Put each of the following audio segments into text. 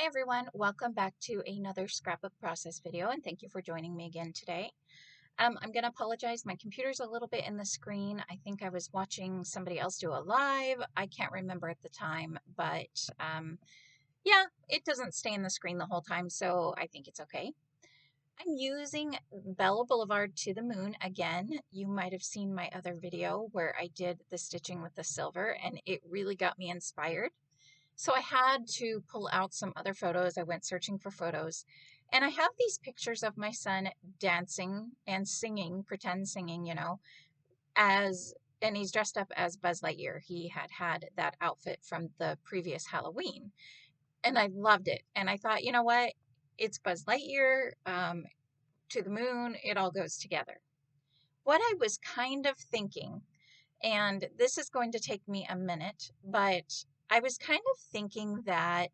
Hi everyone, welcome back to another scrapbook process video and thank you for joining me again today. I'm going to apologize, my computer's a little bit in the screen. I think I was watching somebody else do a live. I can't remember at the time, but yeah, it doesn't stay in the screen the whole time, so I think it's okay. I'm using Bella Boulevard to the Moon again. You might have seen my other video where I did the stitching with the silver and it really got me inspired. So I had to pull out some other photos. I went searching for photos, and I have these pictures of my son dancing and singing, pretend singing, and he's dressed up as Buzz Lightyear. He had that outfit from the previous Halloween, and I loved it. And I thought, you know what? It's Buzz Lightyear, to the moon. It all goes together. What I was kind of thinking, and this is going to take me a minute, but I was kind of thinking that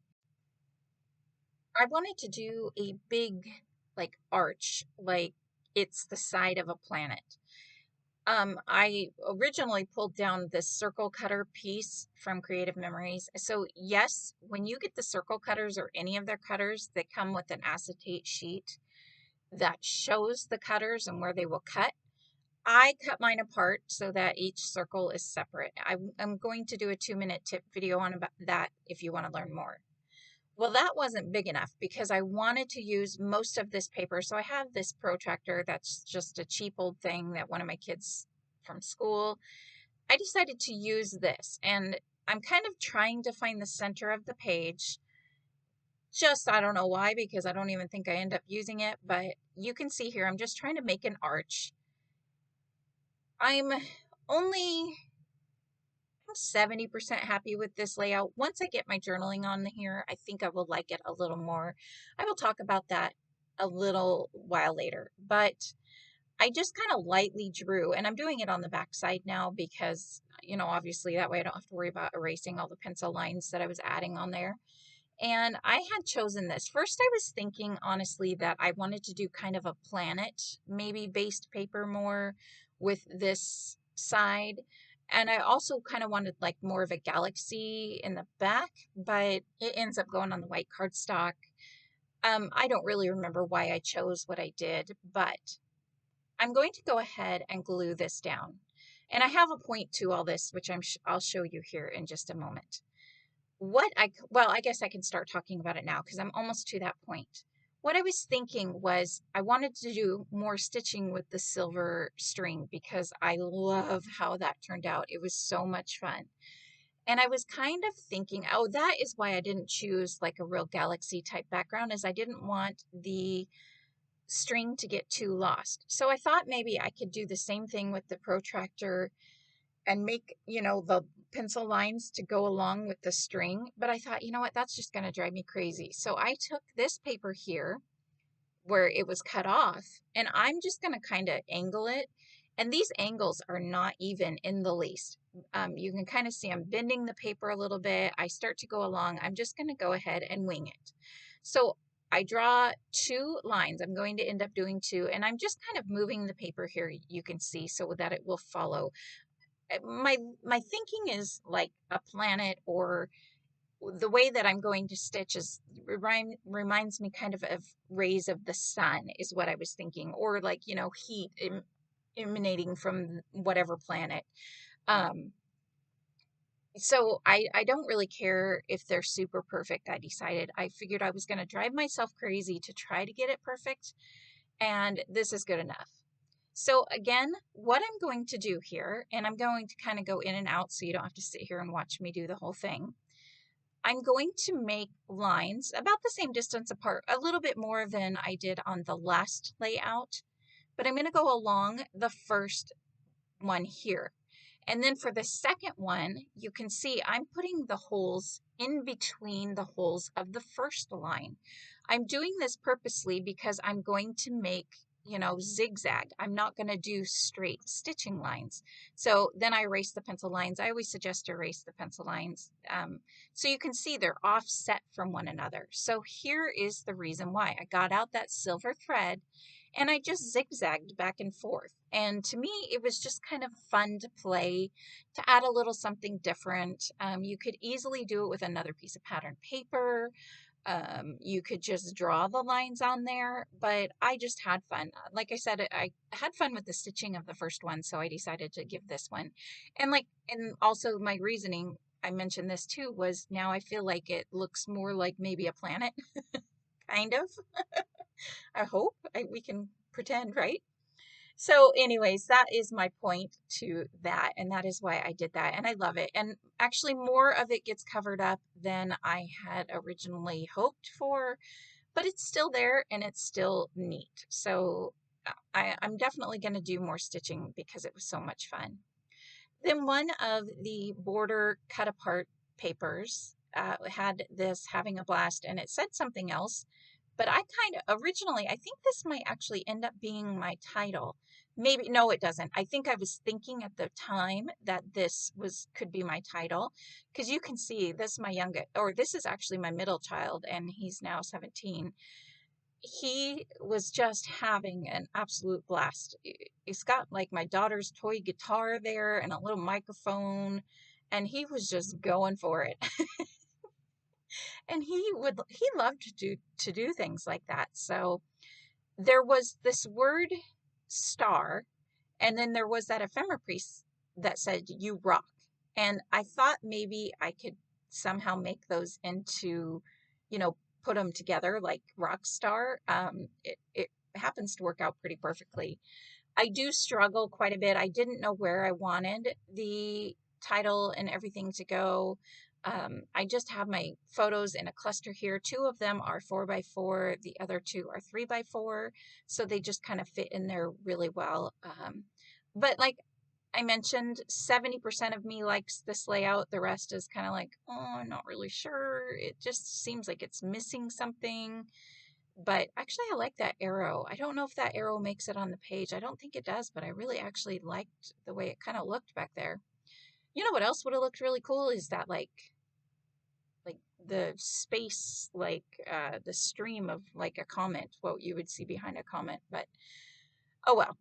I wanted to do a big, like, arch, like it's the side of a planet. I originally pulled down this circle cutter piece from Creative Memories. So yes, when you get the circle cutters or any of their cutters, they come with an acetate sheet that shows the cutters and where they will cut. I cut mine apart so that each circle is separate. I'm going to do a 2-minute tip video on about that if you want to learn more. Well, that wasn't big enough because I wanted to use most of this paper. So I have this protractor that's just a cheap old thing that one of my kids from school. I decided to use this, and I'm kind of trying to find the center of the page. Just, I don't know why, because I don't even think I end up using it, but you can see here, I'm just trying to make an arch. I'm only 70% happy with this layout. Once I get my journaling on here, I think I will like it a little more. I will talk about that a little while later, but I just kind of lightly drew, and I'm doing it on the back side now because, obviously that way I don't have to worry about erasing all the pencil lines that I was adding on there. And I had chosen this. First, I was thinking, honestly, that I wanted to do kind of a planet, maybe based paper more with this side. And I also kind of wanted like more of a galaxy in the back, but it ends up going on the white cardstock. I don't really remember why I chose what I did, but I'm going to go ahead and glue this down. And I have a point to all this, which I'll show you here in just a moment. I guess I can start talking about it now because I'm almost to that point. What I was thinking was I wanted to do more stitching with the silver string because I love how that turned out. It was so much fun. And I was kind of thinking, oh, that is why I didn't choose like a real galaxy type background, is I didn't want the string to get too lost. So I thought maybe I could do the same thing with the protractor and make, the pencil lines to go along with the string. But I thought, you know what, that's just going to drive me crazy. So I took this paper here where it was cut off, and I'm just going to kind of angle it. And these angles are not even in the least. You can kind of see I'm bending the paper a little bit. I start to go along. I'm just going to go ahead and wing it. So I draw 2 lines. I'm going to end up doing 2, and I'm just kind of moving the paper here, you can see, so that it will follow. My thinking is like a planet, or the way that I'm going to stitch is reminds me kind of rays of the sun is what I was thinking, or like, heat emanating from whatever planet. So I don't really care if they're super perfect. I figured I was going to drive myself crazy to try to get it perfect, and this is good enough. So again, what I'm going to do here, and I'm going to kind of go in and out so you don't have to sit here and watch me do the whole thing. I'm going to make lines about the same distance apart, a little bit more than I did on the last layout, but I'm going to go along the first one here. And then for the second one, you can see I'm putting the holes in between the holes of the first line. I'm doing this purposely because I'm going to make, zigzag. I'm not going to do straight stitching lines. So then I erase the pencil lines. I always suggest to erase the pencil lines. So you can see they're offset from one another. So here is the reason why. I got out that silver thread and I just zigzagged back and forth. And to me, it was just kind of fun to play, to add a little something different. You could easily do it with another piece of pattern paper. You could just draw the lines on there, but I just had fun. Like I said, I had fun with the stitching of the first one, so I decided to give this one. And also my reasoning, I mentioned this too, was now I feel like it looks more like maybe a planet, kind of. I hope we can pretend, right? So anyways, that is my point to that, and that is why I did that, and I love it. And actually more of it gets covered up than I had originally hoped for, but it's still there and it's still neat. So I'm definitely going to do more stitching because it was so much fun. Then one of the border cut apart papers had this having a blast, and it said something else, but I kind of originally, I think this might actually end up being my title. Maybe, no, it doesn't. I think I was thinking at the time that could be my title, because you can see this, this is actually my middle child, and he's now 17. He was just having an absolute blast. He's got like my daughter's toy guitar there and a little microphone, and he was just going for it. And he loved to do things like that. So there was this word star, and then there was that ephemera piece that said you rock. And I thought maybe I could somehow make those into, put them together like rock star. It happens to work out pretty perfectly. I do struggle quite a bit. I didn't know where I wanted the title and everything to go. I just have my photos in a cluster here. 2 of them are 4x4. The other 2 are 3x4. So they just kind of fit in there really well. But like I mentioned, 70% of me likes this layout. The rest is kind of like, oh, I'm not really sure. It just seems like it's missing something. But actually, I like that arrow. I don't know if that arrow makes it on the page. I don't think it does, but I really actually liked the way it kind of looked back there. You know what else would have looked really cool is that like the space, the stream of like a comment, what you would see behind a comment. But oh well.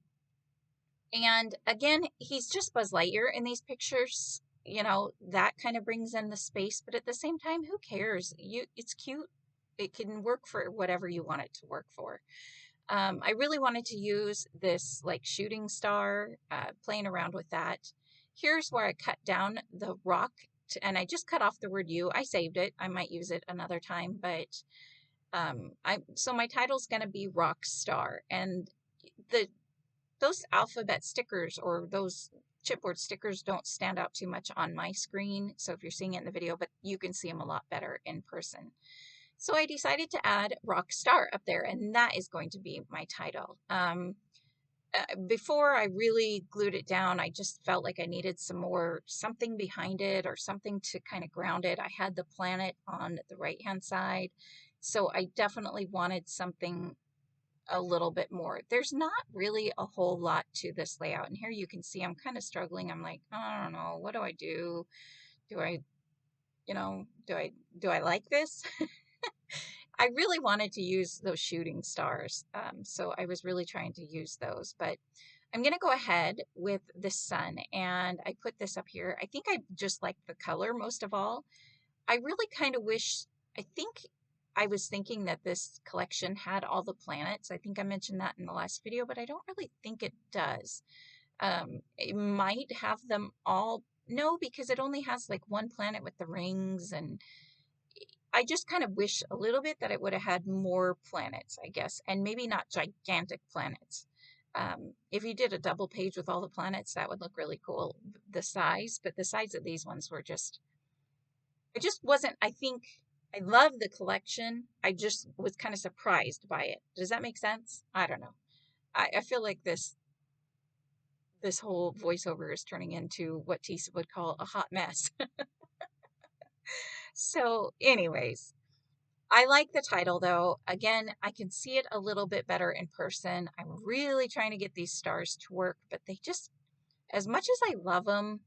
And again, he's just Buzz Lightyear in these pictures. That kind of brings in the space, but at the same time, who cares? It's cute. It can work for whatever you want it to work for. I really wanted to use this like shooting star, playing around with that. Here's where I cut down the rock, and I just cut off the word U. I saved it. I might use it another time, but so my title's going to be Rock Star, and those alphabet stickers or those chipboard stickers don't stand out too much on my screen. So if you're seeing it in the video, but you can see them a lot better in person. So I decided to add Rock Star up there, and that is going to be my title. Before I really glued it down, I just felt like I needed something behind it or something to kind of ground it. I had the planet on the right-hand side, so I definitely wanted something a little bit more. There's not really a whole lot to this layout, and here you can see I'm kind of struggling. I'm like, I don't know, what do I do? Do I like this? I really wanted to use those shooting stars, so I was really trying to use those, but I'm going to go ahead with the sun, and I put this up here. I think I just like the color most of all. I really kind of think I was thinking that this collection had all the planets. I think I mentioned that in the last video, but I don't really think it does. It might have them all. No, because it only has like one planet with the rings, and I just kind of wish a little bit that it would have had more planets, I guess, and maybe not gigantic planets. If you did a double page with all the planets, that would look really cool, the size, but the size of these ones were it just wasn't, I think, I love the collection. I just was kind of surprised by it. Does that make sense? I don't know. I feel like this whole voiceover is turning into what Tisa would call a hot mess. So anyways, I like the title though. Again, I can see it a little bit better in person. I'm really trying to get these stars to work, but they just, as much as I love them,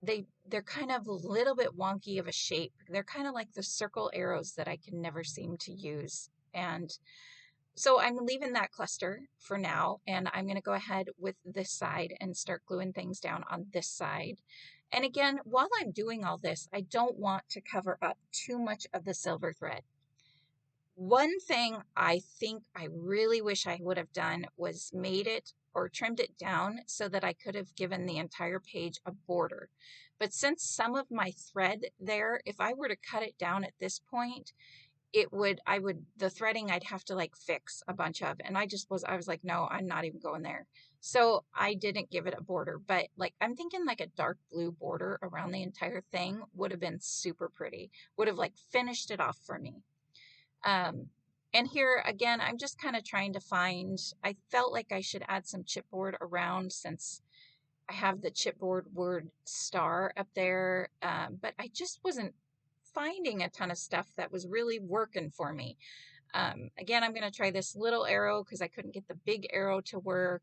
they're kind of a little bit wonky of a shape. They're kind of like the circle arrows that I can never seem to use. And so I'm leaving that cluster for now, and I'm going to go ahead with this side and start gluing things down on this side. And again, while I'm doing all this, I don't want to cover up too much of the silver thread. One thing I think I really wish I would have done was made it or trimmed it down so that I could have given the entire page a border. But since some of my thread there, if I were to cut it down at this point, the threading I'd have to like fix a bunch of, and I was like, no, I'm not even going there. So I didn't give it a border, but like, I'm thinking like a dark blue border around the entire thing would have been super pretty, would have like finished it off for me. And here again, I'm just kind of trying to find, I felt like I should add some chipboard around since I have the chipboard word star up there, but I just wasn't finding a ton of stuff that was really working for me. Again, I'm going to try this little arrow because I couldn't get the big arrow to work.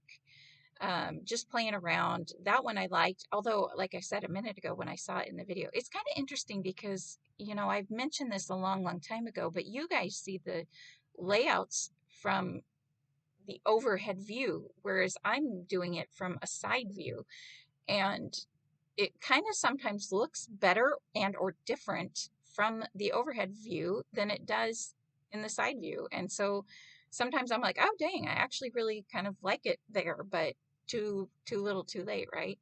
Just playing around. That one I liked, although, like I said a minute ago when I saw it in the video, it's kind of interesting because, you know, I've mentioned this a long, long time ago, but you guys see the layouts from the overhead view, whereas I'm doing it from a side view. And it kind of sometimes looks better and or different from the overhead view than it does in the side view. And so sometimes I'm like, oh dang, I actually really kind of like it there, but too little too late, right?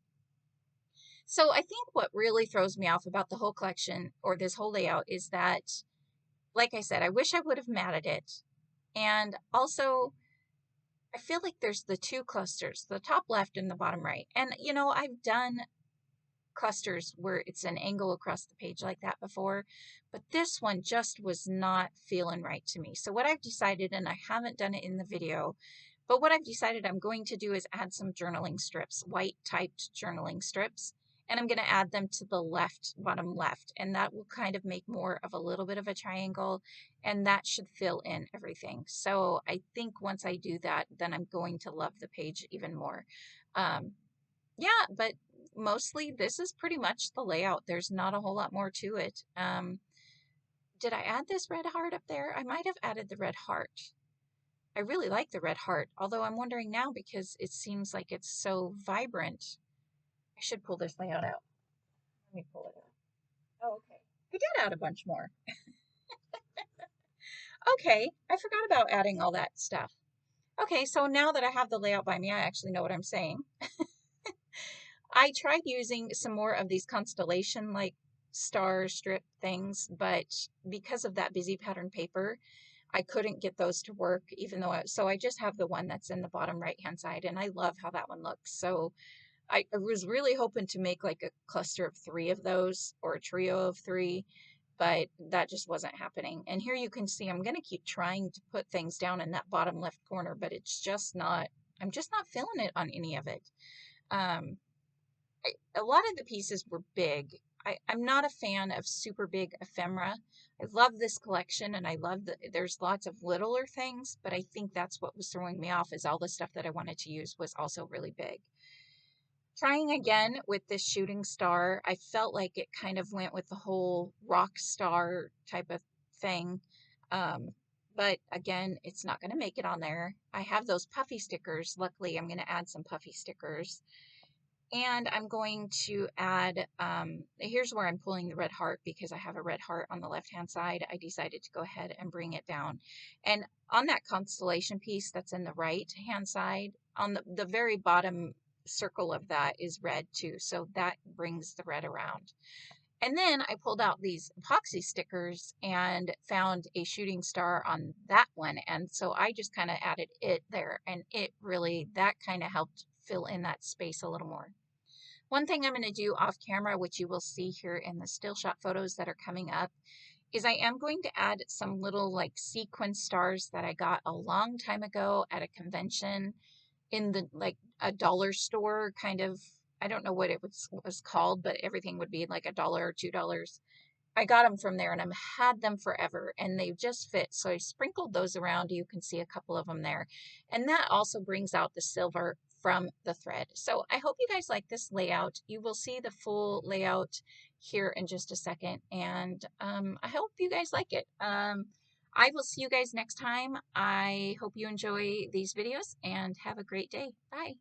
So I think what really throws me off about the whole collection or this whole layout is that, like I said, I wish I would have matted it. And also, I feel like there's the two clusters, the top left and the bottom right. And, you know, I've done clusters where it's an angle across the page like that before, but this one just was not feeling right to me. So what I've decided, and I haven't done it in the video, but what I've decided I'm going to do is add some journaling strips, white typed journaling strips, and I'm going to add them to the left, bottom left, and that will kind of make more of a little bit of a triangle, and that should fill in everything. So I think once I do that, then I'm going to love the page even more. Yeah, but mostly this is pretty much the layout. There's not a whole lot more to it. Did I add this red heart up there? I might have added the red heart. I really like the red heart, although I'm wondering now because it seems like it's so vibrant. I should pull this layout out. Let me pull it out. Oh, okay. I did add a bunch more. Okay, I forgot about adding all that stuff. Okay, so now that I have the layout by me, I actually know what I'm saying. I tried using some more of these constellation like star strip things, but because of that busy pattern paper, I couldn't get those to work even though so I just have the one that's in the bottom right hand side, and I love how that one looks. So I was really hoping to make like a cluster of 3 of those or a trio of 3, but that just wasn't happening. And here you can see I'm going to keep trying to put things down in that bottom left corner, but it's just not, I'm just not feeling it on any of it. A lot of the pieces were big. I'm not a fan of super big ephemera. I love this collection and I love there's lots of littler things, but I think that's what was throwing me off is all the stuff that I wanted to use was also really big. Trying again with this shooting star, I felt like it kind of went with the whole rock star type of thing. But again, it's not going to make it on there. I have those puffy stickers. Luckily, I'm going to add some puffy stickers. And I'm going to add, here's where I'm pulling the red heart because I have a red heart on the left-hand side. I decided to go ahead and bring it down. And on that constellation piece that's in the right-hand side, on the very bottom circle of that is red too. So that brings the red around. And then I pulled out these epoxy stickers and found a shooting star on that one. And so I just kind of added it there. And it really, that kind of helped fill in that space a little more. One thing I'm going to do off camera, which you will see here in the still shot photos that are coming up, is I am going to add some little like sequin stars that I got a long time ago at a convention in the like a dollar store kind of, I don't know what it was called, but everything would be like $1 or $2. I got them from there and I've had them forever and they just fit. So I sprinkled those around. You can see a couple of them there. And that also brings out the silver from the thread. So I hope you guys like this layout. You will see the full layout here in just a second. And I hope you guys like it. I will see you guys next time. I hope you enjoy these videos and have a great day. Bye.